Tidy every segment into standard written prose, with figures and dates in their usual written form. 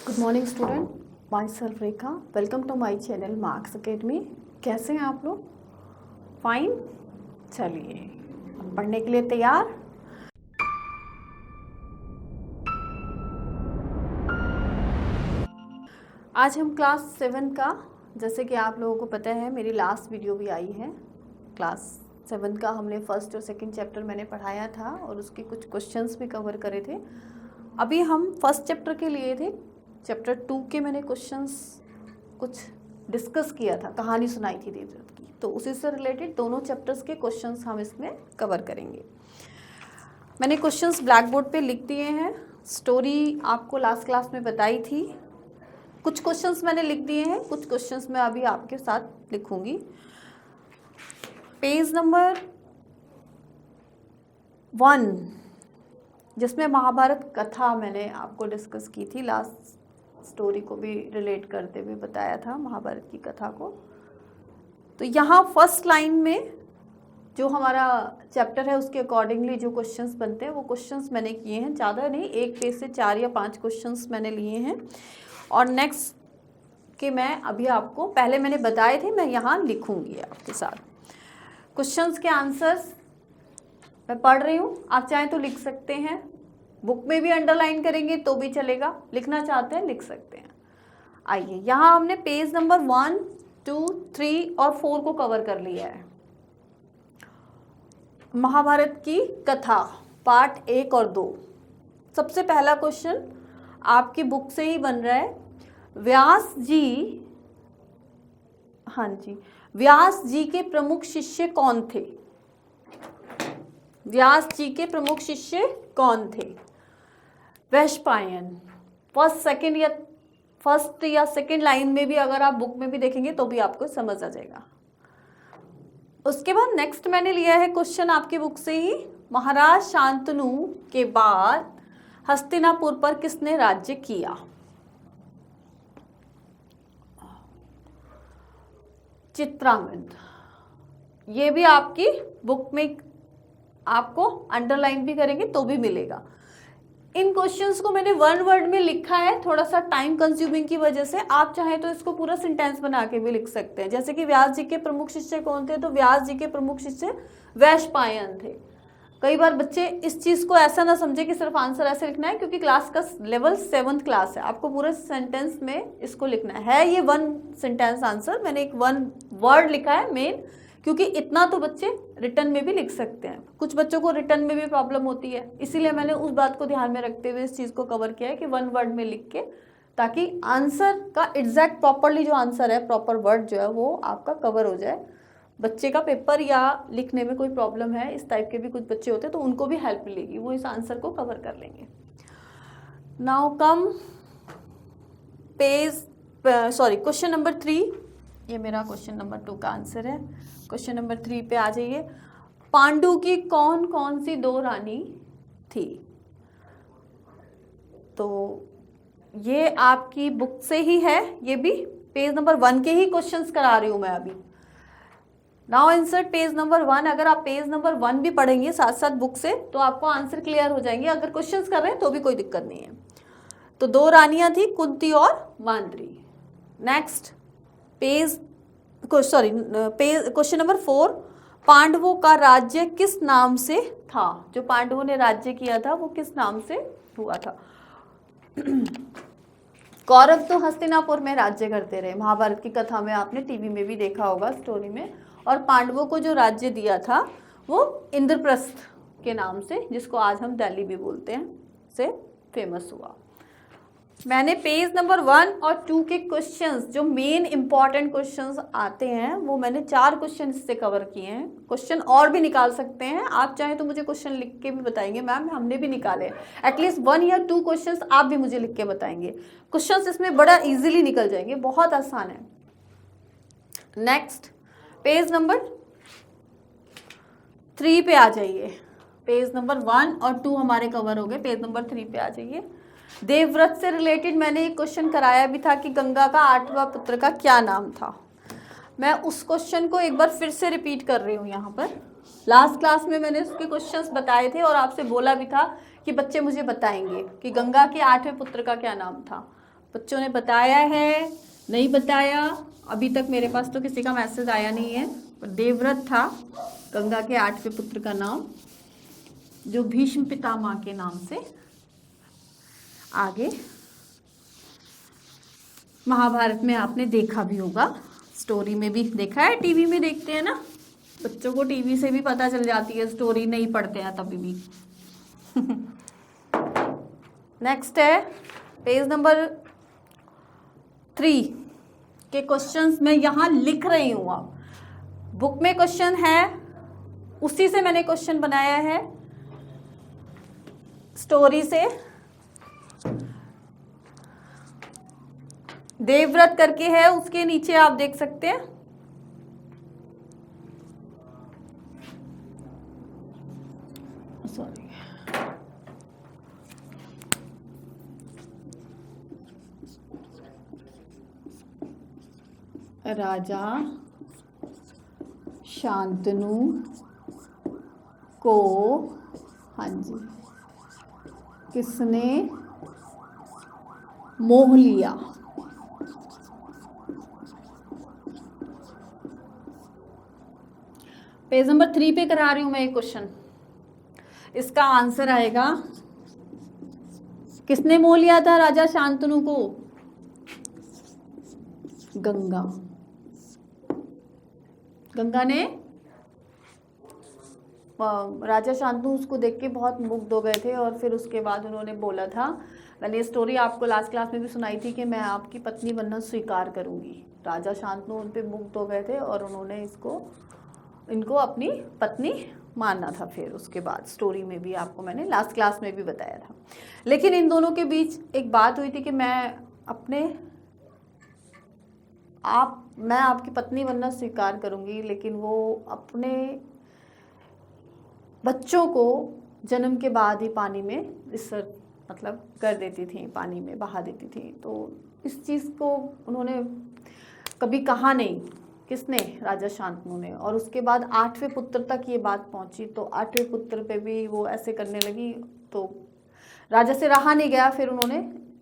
Good morning student, myself Rekha. Welcome to my channel Marks Academy. कैसे हैं आप लोग? फाइन। चलिए, पढ़ने के लिए तैयार? आज हम क्लास 7 का, जैसे कि आप लोगों को पता है मेरी लास्ट वीडियो भी आई है। क्लास 7 का हमने फर्स्ट और सेकंड चैप्टर मैंने पढ़ाया था और उसके कुछ क्वेश्चंस भी कवर करे थे। अभी हम फर्स्ट चैप्टर के लिए थे। चैप्टर 2 के मैंने क्वेश्चंस कुछ डिस्कस किया था, कहानी सुनाई थी देवव्रत की, तो उसी से रिलेटेड दोनों चैप्टर्स के क्वेश्चंस हम इसमें कवर करेंगे। मैंने क्वेश्चंस ब्लैक बोर्ड पे लिख दिए हैं। स्टोरी आपको लास्ट क्लास में बताई थी। कुछ क्वेश्चंस मैंने लिख दिए हैं, कुछ क्वेश्चंस मैं अभी आपके साथ लिखूंगी। पेज नंबर 1, जिसमें महाभारत कथा मैंने आपको डिस्कस की थी, लास्ट स्टोरी को भी रिलेट करते हुए बताया था महाभारत की कथा को। तो यहाँ फर्स्ट लाइन में जो हमारा चैप्टर है उसके अकॉर्डिंगली जो क्वेश्चंस बनते हैं वो क्वेश्चंस मैंने किए हैं। ज़्यादा नहीं, एक पेज से 4 या 5 क्वेश्चंस मैंने लिए हैं। और नेक्स्ट के मैं अभी आपको पहले मैंने बताए थे, मैं यहाँ लिखूंगी आपके साथ। क्वेश्चंस के आंसर्स मैं पढ़ रही हूँ, आप चाहें तो लिख सकते हैं। बुक में भी अंडरलाइन करेंगे तो भी चलेगा, लिखना चाहते हैं लिख सकते हैं। आइए, यहाँ हमने पेज नंबर 1, 2, 3 और 4 को कवर कर लिया है। महाभारत की कथा पार्ट 1 और 2। सबसे पहला क्वेश्चन आपकी बुक से ही बन रहा है। व्यास जी, हाँ जी, व्यास जी के प्रमुख शिष्य कौन थे? व्यास जी के प्रमुख शिष्य कौन थे? वैशंपायन। फर्स्ट या सेकंड लाइन में भी अगर आप बुक में भी देखेंगे तो भी आपको समझ आ जाएगा। उसके बाद नेक्स्ट मैंने लिया है क्वेश्चन आपकी बुक से ही। महाराज शांतनु के बाद हस्तिनापुर पर किसने राज्य किया? चित्रांगद। ये भी आपकी बुक में आपको अंडरलाइन भी करेंगे तो भी मिलेगा। इन क्वेश्चंस को मैंने वन वर्ड में लिखा है, थोड़ा सा टाइम कंज्यूमिंग की वजह से। आप चाहें तो इसको पूरा सेंटेंस बना के भी लिख सकते हैं। जैसे कि व्यास जी के प्रमुख शिष्य कौन थे, तो व्यास जी के प्रमुख शिष्य वैशंपायन थे। कई बार बच्चे इस चीज को ऐसा ना समझे कि सिर्फ आंसर ऐसे लिखना है, क्योंकि क्लास का लेवल 7th क्लास है, आपको पूरे सेंटेंस में इसको लिखना है। ये 1 सेंटेंस आंसर, मैंने एक 1 वर्ड लिखा है मेन, क्योंकि इतना तो बच्चे रिटर्न में भी लिख सकते हैं। कुछ बच्चों को रिटर्न में भी प्रॉब्लम होती है, इसीलिए मैंने उस बात को ध्यान में रखते हुए इस चीज़ को कवर किया है कि 1 वर्ड में लिख के, ताकि आंसर का एग्जैक्ट प्रॉपरली जो आंसर है, प्रॉपर वर्ड जो है वो आपका कवर हो जाए। बच्चे का पेपर या लिखने में कोई प्रॉब्लम है, इस टाइप के भी कुछ बच्चे होते हैं, तो उनको भी हेल्प मिलेगी, वो इस आंसर को कवर कर लेंगे। Now come question number 3। ये मेरा क्वेश्चन नंबर 2 का आंसर है। क्वेश्चन नंबर 3 पे आ जाइए। पांडु की कौन कौन सी 2 रानी थी? तो ये आपकी बुक से ही है, ये भी पेज नंबर 1 के ही क्वेश्चंस करा रही हूं मैं अभी। Now insert page number 1। अगर आप पेज नंबर 1 भी पढ़ेंगे साथ साथ बुक से तो आपको आंसर क्लियर हो जाएंगे। अगर क्वेश्चंस कर रहे हैं तो भी कोई दिक्कत नहीं है। तो 2 रानियां थी, कुंती और मांद्री। Next question number 4। पांडवों का राज्य किस नाम से था? जो पांडवों ने राज्य किया था वो किस नाम से हुआ था? कौरव तो हस्तिनापुर में राज्य करते रहे, महाभारत की कथा में आपने टीवी में भी देखा होगा, स्टोरी में। और पांडवों को जो राज्य दिया था वो इंद्रप्रस्थ के नाम से, जिसको आज हम दिल्ली भी बोलते हैं, से फेमस हुआ। मैंने पेज नंबर 1 और 2 के क्वेश्चंस, जो मेन इंपॉर्टेंट क्वेश्चंस आते हैं, वो मैंने 4 क्वेश्चन इससे कवर किए हैं। क्वेश्चन और भी निकाल सकते हैं, आप चाहें तो मुझे क्वेश्चन लिख के भी बताएंगे, मैम हमने भी निकाले। एटलीस्ट 1 या 2 क्वेश्चंस आप भी मुझे लिख के बताएंगे। क्वेश्चंस इसमें बड़ा इजीली निकल जाएंगे, बहुत आसान है। नेक्स्ट पेज नंबर 3 पे आ जाइए। पेज नंबर 1 और 2 हमारे कवर हो गए, पेज नंबर 3 पे आ जाइए। देवव्रत से रिलेटेड मैंने एक क्वेश्चन कराया भी था कि गंगा का 8वां पुत्र का क्या नाम था। मैं उस क्वेश्चन को एक बार फिर से रिपीट कर रही हूँ यहाँ पर। लास्ट क्लास में मैंने उसके क्वेश्चंस बताए थे और आपसे बोला भी था कि बच्चे मुझे बताएंगे कि गंगा के 8वें पुत्र का क्या नाम था। बच्चों ने बताया है, नहीं बताया? अभी तक मेरे पास तो किसी का मैसेज आया नहीं है। पर देवव्रत था गंगा के 8वें पुत्र का नाम, जो भीष्म पितामह के नाम से आगे महाभारत में आपने देखा भी होगा, स्टोरी में भी देखा है, टीवी में देखते हैं ना, बच्चों को टीवी से भी पता चल जाती है, स्टोरी नहीं पढ़ते हैं तभी भी। नेक्स्ट है पेज नंबर 3 के क्वेश्चंस मैं यहाँ लिख रही हूँ। अब बुक में क्वेश्चन है, उसी से मैंने क्वेश्चन बनाया है, स्टोरी से। देवव्रत करके है, उसके नीचे आप देख सकते हैं। सॉरी, राजा शांतनु को, हाँ जी, किसने मोह लिया? पेज नंबर 3 पे करा रही हूं मैं एक क्वेश्चन। इसका आंसर आएगा, किसने मोह लिया था राजा शांतनु को? गंगा। गंगा ने, राजा शांतनु उसको देख के बहुत मुग्ध हो गए थे और फिर उसके बाद उन्होंने बोला था, मैंने ये स्टोरी आपको लास्ट क्लास में भी सुनाई थी, कि मैं आपकी पत्नी बनना स्वीकार करूंगी। राजा शांतनु उन पे मुग्ध हो गए थे और उन्होंने इनको अपनी पत्नी मानना था। फिर उसके बाद स्टोरी में भी आपको मैंने लास्ट क्लास में भी बताया था। लेकिन इन दोनों के बीच एक बात हुई थी कि मैं आपकी पत्नी बनना स्वीकार करूंगी, लेकिन वो अपने बच्चों को जन्म के बाद ही पानी में मतलब कर देती थी, पानी में बहा देती थी। तो इस चीज़ को उन्होंने कभी कहा नहीं, किसने? राजा शांतनु ने। और उसके बाद 8वें पुत्र तक ये बात पहुंची, तो 8वें पुत्र पे भी वो ऐसे करने लगी, तो राजा से रहा नहीं गया। फिर उन्होंने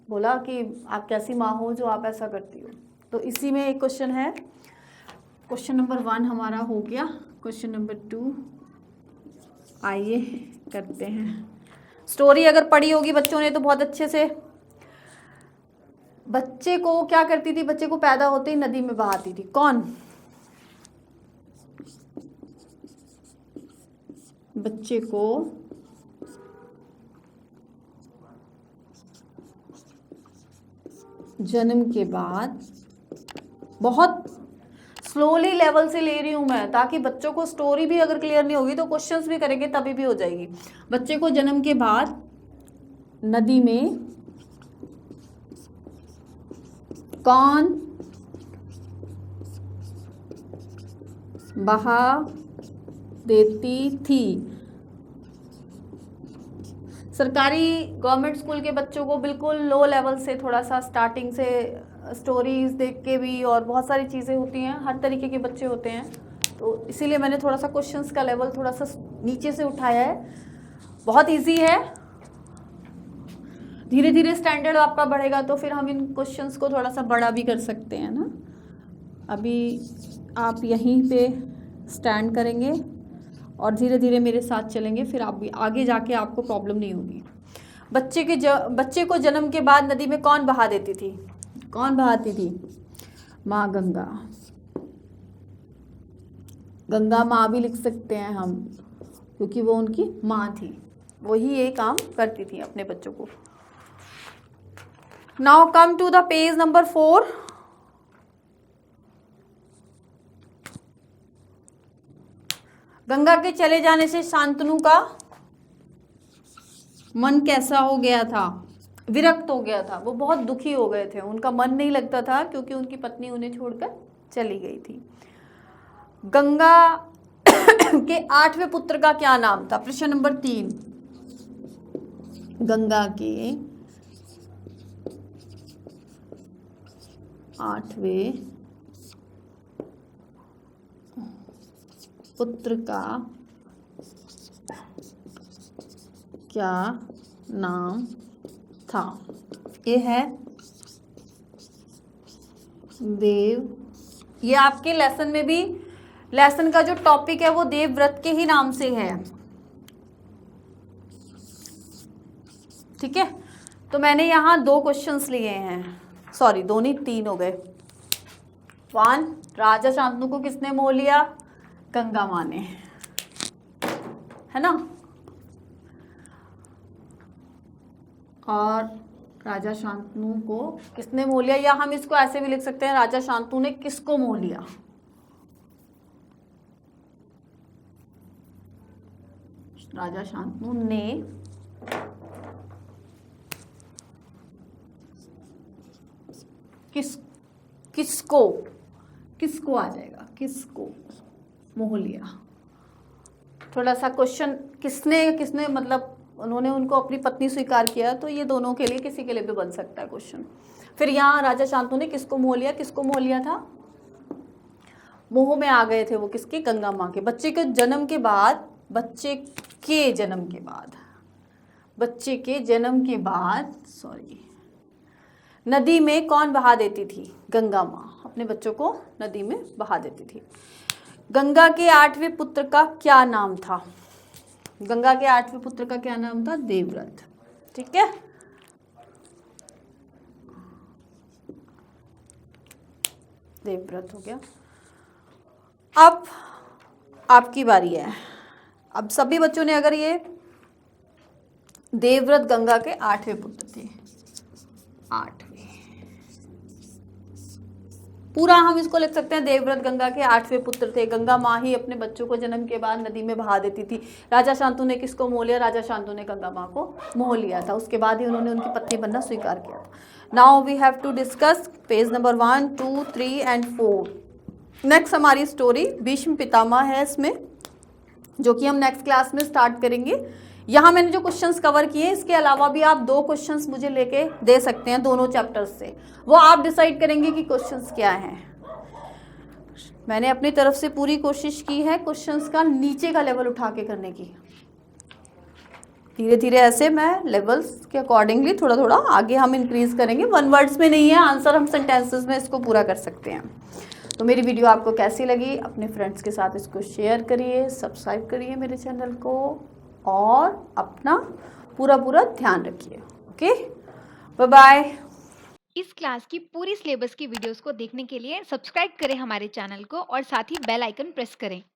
बोला कि आप कैसी माँ हो जो आप ऐसा करती हो। तो इसी में एक क्वेश्चन है, क्वेश्चन नंबर 1 हमारा हो गया। क्वेश्चन नंबर 2 आइए करते हैं। स्टोरी अगर पढ़ी होगी बच्चों ने तो बहुत अच्छे से। बच्चे को क्या करती थी? बच्चे को पैदा होते ही नदी में बहाती थी। कौन? बच्चे को जन्म के बाद, बहुत स्लोली लेवल से ले रही हूं मैं, ताकि बच्चों को स्टोरी भी अगर क्लियर नहीं होगी तो क्वेश्चंस भी करेंगे तभी भी हो जाएगी। बच्चे को जन्म के बाद नदी में कौन बहा देती थी? सरकारी गवर्नमेंट स्कूल के बच्चों को बिल्कुल लो लेवल से, थोड़ा सा स्टार्टिंग से स्टोरीज देख के भी, और बहुत सारी चीज़ें होती हैं, हर तरीके के बच्चे होते हैं, तो इसीलिए मैंने थोड़ा सा क्वेश्चंस का लेवल थोड़ा सा नीचे से उठाया है। बहुत इजी है, धीरे धीरे स्टैंडर्ड आपका बढ़ेगा तो फिर हम इन क्वेश्चंस को थोड़ा सा बड़ा भी कर सकते हैं ना। अभी आप यहीं पे स्टैंड करेंगे और धीरे धीरे मेरे साथ चलेंगे, फिर आप भी आगे जाके आपको प्रॉब्लम नहीं होगी। बच्चे को जन्म के बाद नदी में कौन बहा देती थी? कौन बहाती थी? माँ गंगा। गंगा माँ भी लिख सकते हैं हम, क्योंकि वो उनकी माँ थी, वही ये काम करती थी अपने बच्चों को। Now come to the page number 4। Ganga के चले जाने से शांतनु का मन कैसा हो गया था? विरक्त हो गया था, वो बहुत दुखी हो गए थे, उनका मन नहीं लगता था क्योंकि उनकी पत्नी उन्हें छोड़कर चली गई थी। गंगा के 8वें पुत्र का क्या नाम था? प्रश्न नंबर 3। गंगा के 8वें पुत्र का क्या नाम था? ये है देव, ये आपके लेसन में भी, लेसन का जो टॉपिक है वो देवव्रत के ही नाम से है, ठीक है। तो मैंने यहाँ 2 क्वेश्चंस लिए हैं, सॉरी 2 नहीं 3 हो गए। 1, राजा शांतनु को किसने मोह लिया? गंगा माँ ने, है ना। और राजा शांतनु को किसने मोह लिया, या हम इसको ऐसे भी लिख सकते हैं, राजा शांतनु ने किसको मोह लिया? राजा शांतनु ने किसको आ जाएगा, किसको मोह लिया। थोड़ा सा क्वेश्चन, किसने मतलब उन्होंने उनको अपनी पत्नी स्वीकार किया, तो ये दोनों के लिए, किसी के लिए भी बन सकता है क्वेश्चन। फिर यहाँ राजा शांतनु ने किसको मोह लिया, किसको मोह लिया था? मोह में आ गए थे वो किसके? गंगा माँ के। बच्चे के जन्म के बाद, सॉरी, नदी में कौन बहा देती थी? गंगा माँ अपने बच्चों को नदी में बहा देती थी। गंगा के 8वें पुत्र का क्या नाम था? गंगा के 8वें पुत्र का क्या नाम था? देवव्रत, ठीक है। देवव्रत हो गया। अब आपकी बारी है। अब सभी बच्चों ने, अगर ये देवव्रत गंगा के 8वें पुत्र थे, 8वें, पूरा हम इसको लिख सकते हैं, देवव्रत गंगा के 8वें पुत्र थे। गंगा माँ ही अपने बच्चों को जन्म के बाद नदी में बहा देती थी। राजा शांतनु ने किसको मोह लिया? राजा शांतनु ने गंगा माँ को मोह लिया था, उसके बाद ही उन्होंने उनकी पत्नी बनना स्वीकार किया था। Now we have to discuss page number 1, 2, 3 and 4। Next हमारी स्टोरी भीष्म पितामह है इसमें, जो कि हम नेक्स्ट क्लास में स्टार्ट करेंगे। यहाँ मैंने जो क्वेश्चंस कवर किए, इसके अलावा भी आप 2 क्वेश्चंस मुझे लेके दे सकते हैं दोनों चैप्टर्स से, वो आप डिसाइड करेंगे कि क्वेश्चंस क्या हैं। मैंने अपनी तरफ से पूरी कोशिश की है क्वेश्चंस का नीचे का लेवल उठा के करने की। धीरे धीरे ऐसे मैं लेवल्स के अकॉर्डिंगली थोड़ा थोड़ा आगे हम इंक्रीज करेंगे। 1 वर्ड्स में नहीं है आंसर, हम सेंटेंसेस में इसको पूरा कर सकते हैं। तो मेरी वीडियो आपको कैसी लगी? अपने फ्रेंड्स के साथ इसको शेयर करिए, सब्सक्राइब करिए मेरे चैनल को, और अपना पूरा ध्यान रखिए। Okay, bye bye. इस क्लास की पूरी सिलेबस की वीडियोस को देखने के लिए सब्सक्राइब करें हमारे चैनल को और साथ ही बेल आइकन प्रेस करें।